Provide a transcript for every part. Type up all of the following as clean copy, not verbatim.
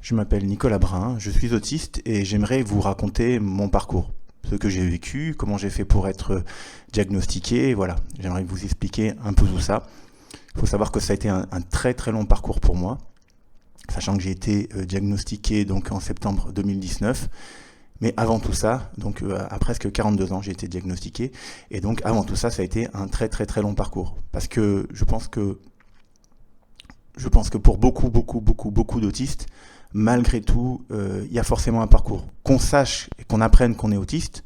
Je m'appelle Nicolas Brun, je suis autiste et j'aimerais vous raconter mon parcours, ce que j'ai vécu, comment j'ai fait pour être diagnostiqué, voilà. J'aimerais vous expliquer un peu tout ça. Il faut savoir que ça a été un très très long parcours pour moi, sachant que j'ai été diagnostiqué donc en septembre 2019. Mais avant tout ça, donc à presque 42 ans, j'ai été diagnostiqué. Et donc avant tout ça, ça a été un très très très long parcours. Parce que je pense que pour beaucoup d'autistes, malgré tout, il y a forcément un parcours. Qu'on sache et qu'on apprenne qu'on est autiste,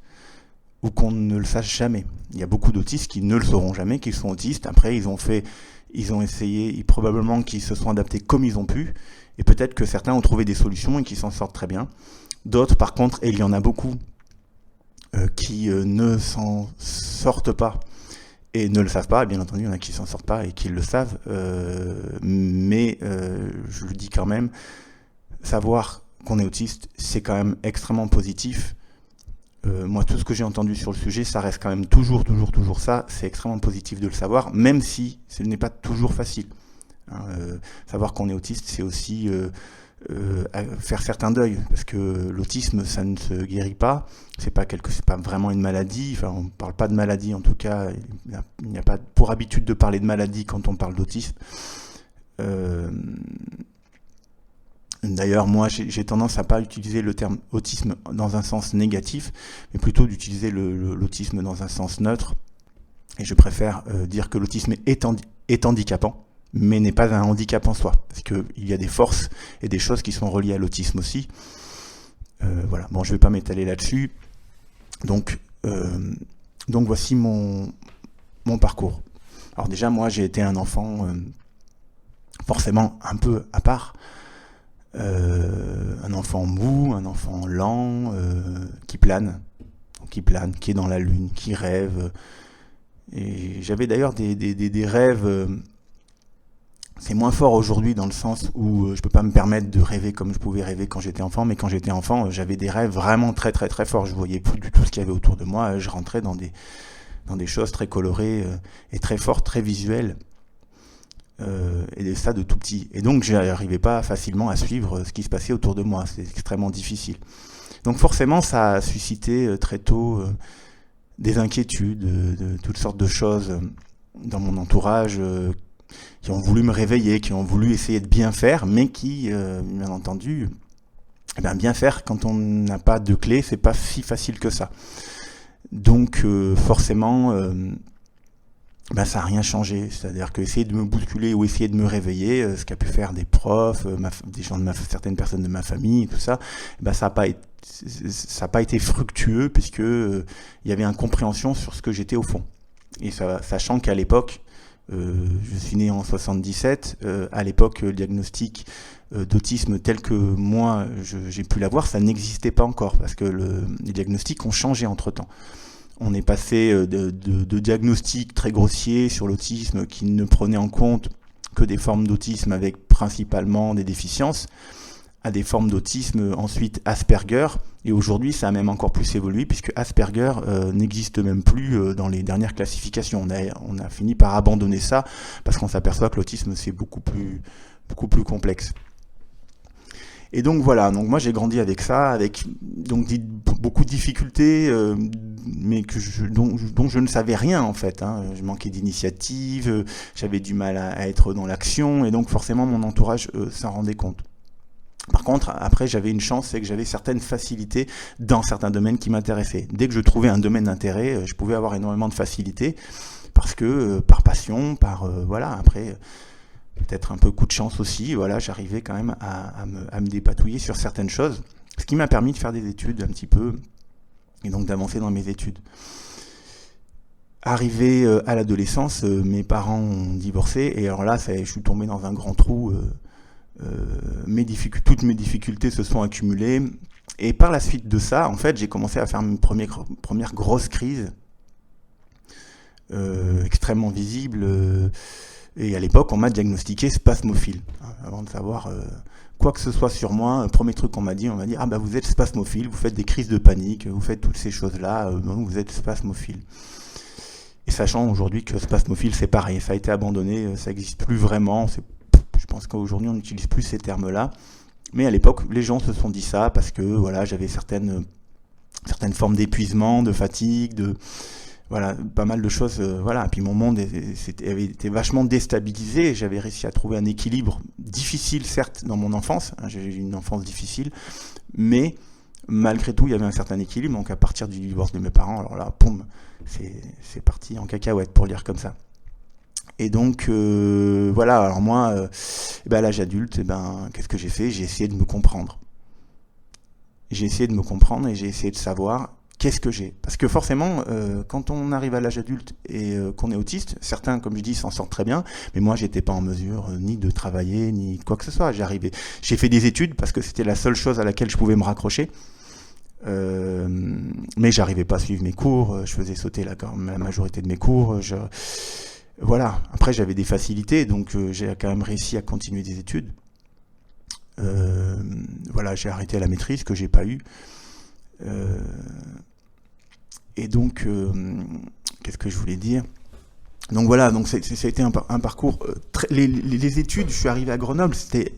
ou qu'on ne le sache jamais. Il y a beaucoup d'autistes qui ne le sauront jamais, qu'ils sont autistes. Après, ils ont essayé, probablement qu'ils se sont adaptés comme ils ont pu. Et peut-être que certains ont trouvé des solutions et qui s'en sortent très bien. D'autres, par contre, et il y en a beaucoup, qui ne s'en sortent pas et ne le savent pas. Bien entendu, il y en a qui s'en sortent pas et qui le savent. Mais je le dis quand même, savoir qu'on est autiste, c'est quand même extrêmement positif. Moi, tout ce que j'ai entendu sur le sujet, ça reste quand même toujours ça. C'est extrêmement positif de le savoir, même si ce n'est pas toujours facile. Savoir qu'on est autiste, c'est aussi faire certains deuils, parce que l'autisme, ça ne se guérit pas. C'est pas vraiment une maladie. Enfin, on parle pas de maladie, en tout cas. Il n'y a pas pour habitude de parler de maladie quand on parle d'autisme. D'ailleurs, moi, j'ai tendance à pas utiliser le terme autisme dans un sens négatif, mais plutôt d'utiliser l'autisme dans un sens neutre. Et je préfère dire que l'autisme est handicapant, mais n'est pas un handicap en soi, parce qu'il y a des forces et des choses qui sont reliées à l'autisme aussi. Voilà. Bon, je vais pas m'étaler là-dessus. Donc voici mon parcours. Alors déjà, moi, j'ai été un enfant forcément un peu à part. Un enfant mou, un enfant lent, qui plane, qui est dans la lune, qui rêve. Et j'avais d'ailleurs des rêves. C'est moins fort aujourd'hui dans le sens où je peux pas me permettre de rêver comme je pouvais rêver quand j'étais enfant, mais quand j'étais enfant, j'avais des rêves vraiment très très très forts. Je voyais plus du tout ce qu'il y avait autour de moi. Je rentrais dans des choses très colorées et très fortes, très visuelles. Et ça de tout petit. Et donc, je n'arrivais pas facilement à suivre ce qui se passait autour de moi. C'est extrêmement difficile. Donc, forcément, ça a suscité très tôt des inquiétudes, de toutes sortes de choses dans mon entourage qui ont voulu me réveiller, qui ont voulu essayer de bien faire, mais qui, bien entendu, bien faire quand on n'a pas de clé, c'est pas si facile que ça. Donc, forcément. Ça n'a rien changé, c'est-à-dire que essayer de me bousculer ou essayer de me réveiller, ce qu'a pu faire des profs, des gens certaines personnes de ma famille, tout ça, ça n'a pas été fructueux puisque il y avait incompréhension sur ce que j'étais au fond. Et ça, sachant qu'à l'époque, je suis né en 77, à l'époque le diagnostic d'autisme tel que moi j'ai pu l'avoir, ça n'existait pas encore parce que les diagnostics ont changé entre-temps. On est passé de diagnostics très grossiers sur l'autisme qui ne prenaient en compte que des formes d'autisme avec principalement des déficiences, à des formes d'autisme ensuite Asperger. Et aujourd'hui, ça a même encore plus évolué puisque Asperger n'existe même plus dans les dernières classifications. On a fini par abandonner ça parce qu'on s'aperçoit que l'autisme, c'est beaucoup plus complexe. Et donc voilà, donc moi j'ai grandi avec ça, avec donc beaucoup de difficultés, mais dont je ne savais rien en fait. Je manquais d'initiative, j'avais du mal à être dans l'action, et donc forcément mon entourage s'en rendait compte. Par contre, après j'avais une chance, c'est que j'avais certaines facilités dans certains domaines qui m'intéressaient. Dès que je trouvais un domaine d'intérêt, je pouvais avoir énormément de facilité, parce que par passion, voilà, après... peut-être un peu coup de chance aussi, voilà, j'arrivais quand même à me dépatouiller sur certaines choses, ce qui m'a permis de faire des études un petit peu, et donc d'avancer dans mes études. Arrivé à l'adolescence, mes parents ont divorcé, et alors là, je suis tombé dans un grand trou, toutes mes difficultés se sont accumulées, et par la suite de ça, en fait, j'ai commencé à faire une première grosse crise, extrêmement visible, et à l'époque, on m'a diagnostiqué spasmophile. Avant de savoir quoi que ce soit sur moi, premier truc qu'on m'a dit, vous êtes spasmophile, vous faites des crises de panique, vous faites toutes ces choses-là, vous êtes spasmophile. Et sachant aujourd'hui que spasmophile, c'est pareil, ça a été abandonné, ça n'existe plus vraiment. Je pense qu'aujourd'hui, on n'utilise plus ces termes-là. Mais à l'époque, les gens se sont dit ça parce que voilà, j'avais certaines formes d'épuisement, de fatigue, voilà, pas mal de choses. Voilà. Et puis mon monde avait été vachement déstabilisé. J'avais réussi à trouver un équilibre difficile, certes, dans mon enfance. J'ai eu une enfance difficile, mais malgré tout, il y avait un certain équilibre. Donc à partir du divorce de mes parents, alors là, poum, c'est parti en cacahuète, pour lire comme ça. Et donc, voilà, alors moi, à l'âge adulte, qu'est-ce que j'ai fait? J'ai essayé de me comprendre. J'ai essayé de me comprendre et j'ai essayé de savoir qu'est-ce que j'ai. Parce que forcément, quand on arrive à l'âge adulte et qu'on est autiste, certains, comme je dis, s'en sortent très bien, mais moi, j'étais pas en mesure ni de travailler, ni quoi que ce soit. J'ai fait des études parce que c'était la seule chose à laquelle je pouvais me raccrocher. Mais j'arrivais pas à suivre mes cours, je faisais sauter la majorité de mes cours, voilà. Après, j'avais des facilités, donc j'ai quand même réussi à continuer des études. Voilà, j'ai arrêté la maîtrise que j'ai pas eu. Et donc, qu'est-ce que je voulais dire? Donc voilà, donc ça a été un parcours. Les études, je suis arrivé à Grenoble, c'était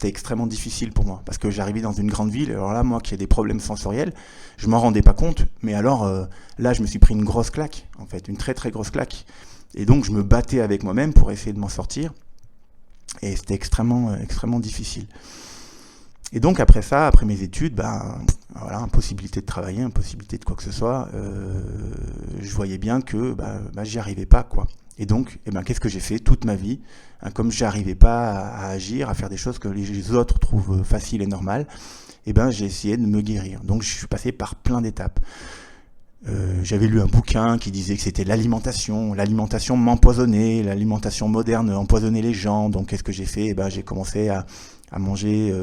extrêmement difficile pour moi parce que j'arrivais dans une grande ville. Alors là, moi, qui ai des problèmes sensoriels, je m'en rendais pas compte. Mais alors là, je me suis pris une grosse claque, en fait, une très très grosse claque. Et donc, je me battais avec moi-même pour essayer de m'en sortir. Et c'était extrêmement difficile. Et donc après ça, après mes études, voilà, impossibilité de travailler, impossibilité de quoi que ce soit, je voyais bien que j'y arrivais pas, quoi. Et donc, qu'est-ce que j'ai fait toute ma vie, comme j'arrivais pas à agir, à faire des choses que les autres trouvent faciles et normales, j'ai essayé de me guérir. Donc je suis passé par plein d'étapes. J'avais lu un bouquin qui disait que c'était l'alimentation m'empoisonnait, l'alimentation moderne empoisonnait les gens. Donc qu'est-ce que j'ai fait? J'ai commencé à manger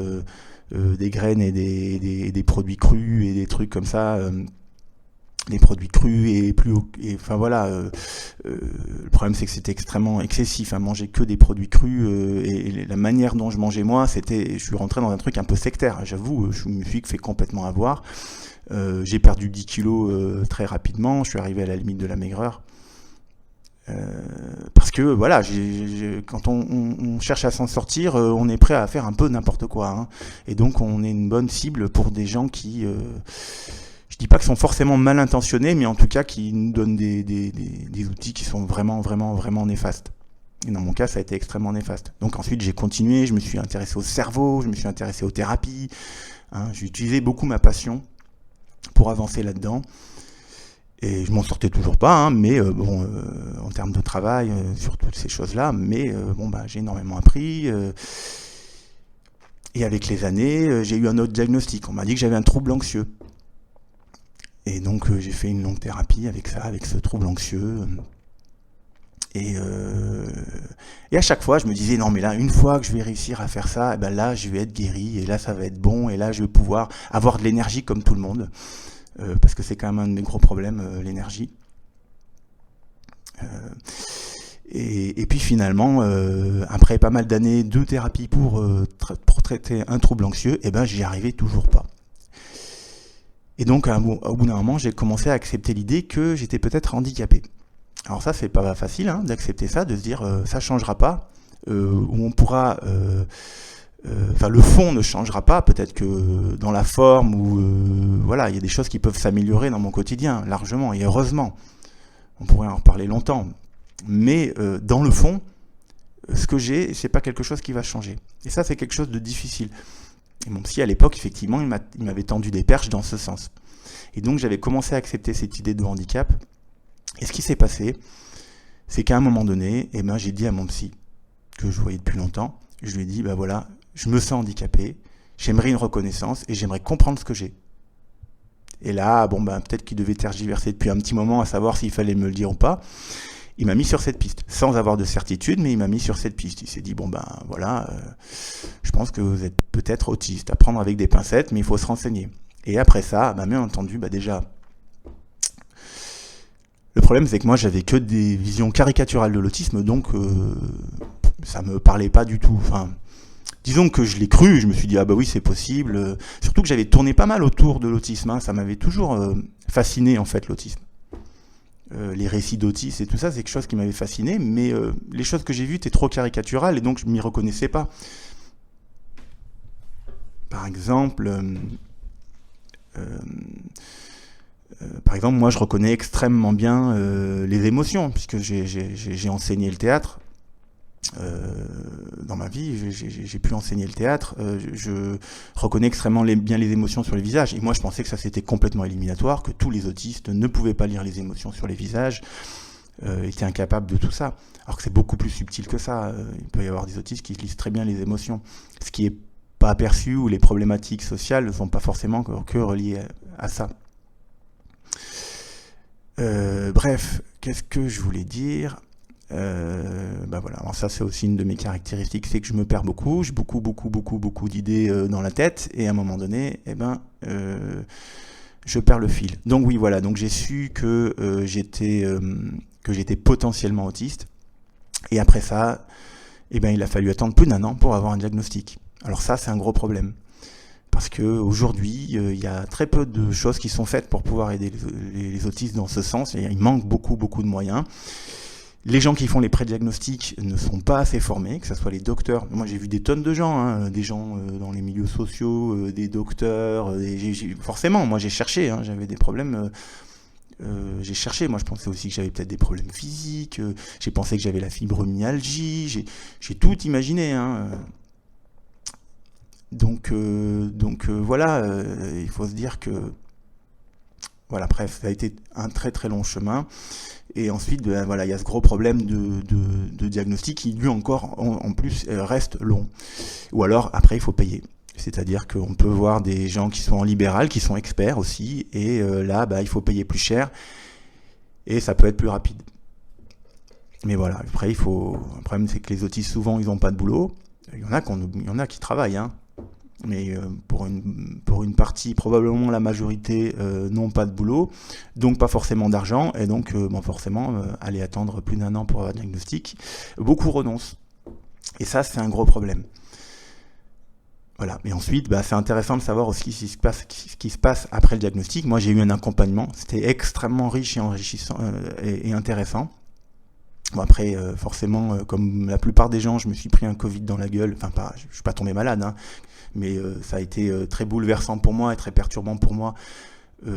des graines et des produits crus et des trucs comme ça, des produits crus et enfin voilà. Le problème c'est que c'était extrêmement excessif à manger que des produits crus et la manière dont je mangeais moi, je suis rentré dans un truc un peu sectaire. J'avoue, je me suis fait complètement avoir. J'ai perdu 10 kilos très rapidement, je suis arrivé à la limite de la maigreur. Parce que voilà, quand on cherche à s'en sortir, on est prêt à faire un peu n'importe quoi, hein. Et donc on est une bonne cible pour des gens qui, je dis pas qu'ils sont forcément mal intentionnés, mais en tout cas qui nous donnent des outils qui sont vraiment néfastes. Et dans mon cas, ça a été extrêmement néfaste. Donc ensuite, j'ai continué, je me suis intéressé au cerveau, je me suis intéressé aux thérapies, hein, j'ai utilisé beaucoup ma passion pour avancer là-dedans. Et je m'en sortais toujours pas, hein, mais en termes de travail, sur toutes ces choses-là, mais j'ai énormément appris. Et avec les années, j'ai eu un autre diagnostic. On m'a dit que j'avais un trouble anxieux. Et donc j'ai fait une longue thérapie avec ça, avec ce trouble anxieux. Et à chaque fois, je me disais, non mais là, une fois que je vais réussir à faire ça, là, je vais être guéri, et là, ça va être bon, et là, je vais pouvoir avoir de l'énergie comme tout le monde. Parce que c'est quand même un de mes gros problèmes, l'énergie. Et puis finalement, après pas mal d'années de thérapie pour traiter un trouble anxieux, j'y arrivais toujours pas. Et donc au bout d'un moment, j'ai commencé à accepter l'idée que j'étais peut-être handicapé. Alors ça, c'est pas facile, hein, d'accepter ça, de se dire ça changera pas, où on pourra... le fond ne changera pas, peut-être que dans la forme ou voilà, il y a des choses qui peuvent s'améliorer dans mon quotidien largement et heureusement. On pourrait en reparler longtemps, mais dans le fond, ce que j'ai, c'est pas quelque chose qui va changer. Et ça, c'est quelque chose de difficile. Et mon psy à l'époque, effectivement, il m'avait tendu des perches dans ce sens. Et donc j'avais commencé à accepter cette idée de handicap. Et ce qui s'est passé, c'est qu'à un moment donné, j'ai dit à mon psy que je voyais depuis longtemps, je lui ai dit voilà. Je me sens handicapé, j'aimerais une reconnaissance et j'aimerais comprendre ce que j'ai. Et là, peut-être qu'il devait tergiverser depuis un petit moment à savoir s'il fallait me le dire ou pas. Il m'a mis sur cette piste, sans avoir de certitude, mais il m'a mis sur cette piste. Il s'est dit, voilà, je pense que vous êtes peut-être autiste, à prendre avec des pincettes, mais il faut se renseigner. Et après ça, bien entendu, déjà, le problème c'est que moi j'avais que des visions caricaturales de l'autisme, donc ça me parlait pas du tout. Enfin, disons que je l'ai cru, je me suis dit, oui, c'est possible. Surtout que j'avais tourné pas mal autour de l'autisme, hein. Ça m'avait toujours fasciné, en fait, l'autisme. Les récits d'autisme et tout ça, c'est quelque chose qui m'avait fasciné, mais les choses que j'ai vues étaient trop caricaturales, et donc je m'y reconnaissais pas. par exemple, moi je reconnais extrêmement bien les émotions, puisque j'ai enseigné le théâtre. Dans ma vie, j'ai pu enseigner le théâtre. Je reconnais extrêmement bien les émotions sur les visages. Et moi, je pensais que ça c'était complètement éliminatoire, que tous les autistes ne pouvaient pas lire les émotions sur les visages, étaient incapables de tout ça. Alors que c'est beaucoup plus subtil que ça. Il peut y avoir des autistes qui lisent très bien les émotions. Ce qui est pas aperçu, ou les problématiques sociales ne sont pas forcément que reliées à ça. Bref, qu'est-ce que je voulais dire ? Voilà. Alors ça, c'est aussi une de mes caractéristiques, c'est que je me perds beaucoup, j'ai beaucoup d'idées dans la tête, et à un moment donné, je perds le fil. Donc oui, voilà, donc j'ai su que j'étais potentiellement autiste, et après ça, il a fallu attendre plus d'1 an pour avoir un diagnostic. Alors ça, c'est un gros problème. Parce qu'aujourd'hui, il y a très peu de choses qui sont faites pour pouvoir aider les autistes dans ce sens. Il manque beaucoup de moyens. Les gens qui font les prédiagnostics ne sont pas assez formés, que ce soit les docteurs. Moi, j'ai vu des tonnes de gens, des gens dans les milieux sociaux, des docteurs. Forcément, moi, j'ai cherché, j'avais des problèmes. J'ai cherché. Moi, je pensais aussi que j'avais peut-être des problèmes physiques. J'ai pensé que j'avais la fibromyalgie. J'ai tout imaginé. Donc voilà, il faut se dire que voilà, bref, ça a été un très long chemin. Et ensuite, il y a ce gros problème de diagnostic qui, lui encore, en plus, reste long. Ou alors, après, il faut payer. C'est-à-dire qu'on peut voir des gens qui sont en libéral, qui sont experts aussi, et là, il faut payer plus cher, et ça peut être plus rapide. Mais voilà, après, le problème, c'est que les autistes, souvent, ils n'ont pas de boulot. Il y en a qui travaillent, mais pour une partie, probablement la majorité, n'ont pas de boulot, donc pas forcément d'argent, et donc forcément, aller attendre plus d'1 an pour avoir un diagnostic, beaucoup renoncent. Et ça, c'est un gros problème. Voilà. Et ensuite, c'est intéressant de savoir aussi ce qui se passe après le diagnostic. Moi, j'ai eu un accompagnement, c'était extrêmement riche et enrichissant et intéressant. Bon, après, forcément, comme la plupart des gens, je me suis pris un Covid dans la gueule. Enfin, je suis pas tombé malade, mais ça a été très bouleversant pour moi et très perturbant pour moi,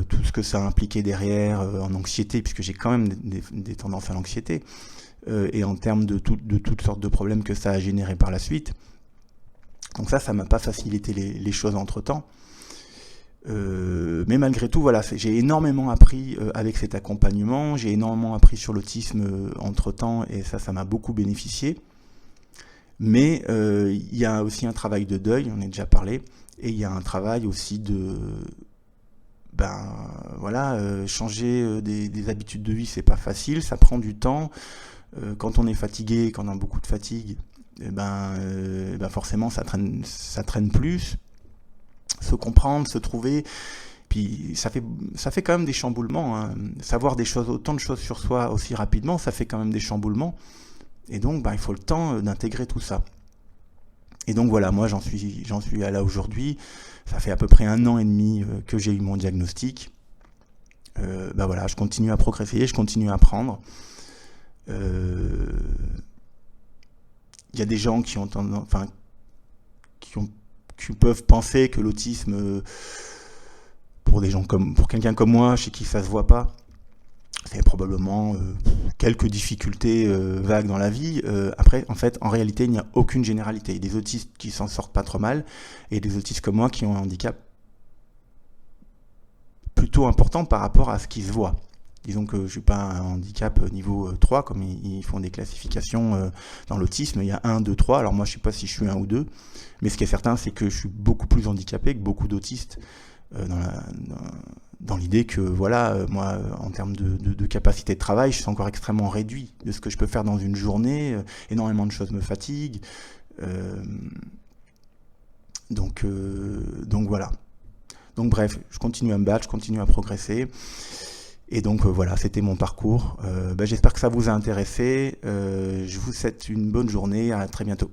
tout ce que ça a impliqué derrière, en anxiété, puisque j'ai quand même des tendances à l'anxiété, et en termes de toutes sortes de problèmes que ça a généré par la suite. Donc ça m'a pas facilité les choses entre-temps. Mais malgré tout, voilà, j'ai énormément appris avec cet accompagnement, j'ai énormément appris sur l'autisme entre-temps, et ça m'a beaucoup bénéficié. Mais il y a aussi un travail de deuil, on en a déjà parlé, et il y a un travail aussi de changer des habitudes de vie, c'est pas facile, ça prend du temps. Quand on est fatigué, quand on a beaucoup de fatigue, forcément ça traîne plus. Se comprendre, se trouver, puis ça fait quand même des chamboulements. Savoir autant de choses sur soi aussi rapidement, ça fait quand même des chamboulements. Et donc, il faut le temps d'intégrer tout ça. Et donc voilà, moi j'en suis à là aujourd'hui. Ça fait à peu près 1 an et demi que j'ai eu mon diagnostic. Je continue à progresser, je continue à apprendre. Il y a des gens qui peuvent penser que l'autisme, pour quelqu'un comme moi, chez qui ça se voit pas, c'est probablement quelques difficultés vagues dans la vie. Après, en fait, en réalité, il n'y a aucune généralité. Il y a des autistes qui s'en sortent pas trop mal, et des autistes comme moi qui ont un handicap plutôt important par rapport à ce qui se voit. Disons que je n'ai pas un handicap niveau 3, comme ils font des classifications dans l'autisme. Il y a 1, 2, 3. Alors moi, je ne sais pas si je suis 1 ou 2. Mais ce qui est certain, c'est que je suis beaucoup plus handicapé que beaucoup d'autistes dans l'idée que, moi, en termes de capacité de travail, je suis encore extrêmement réduit de ce que je peux faire dans une journée. Énormément de choses me fatiguent. Donc voilà. Donc bref, je continue à me battre, je continue à progresser. Et donc voilà, c'était mon parcours. J'espère que ça vous a intéressé. Je vous souhaite une bonne journée. À très bientôt.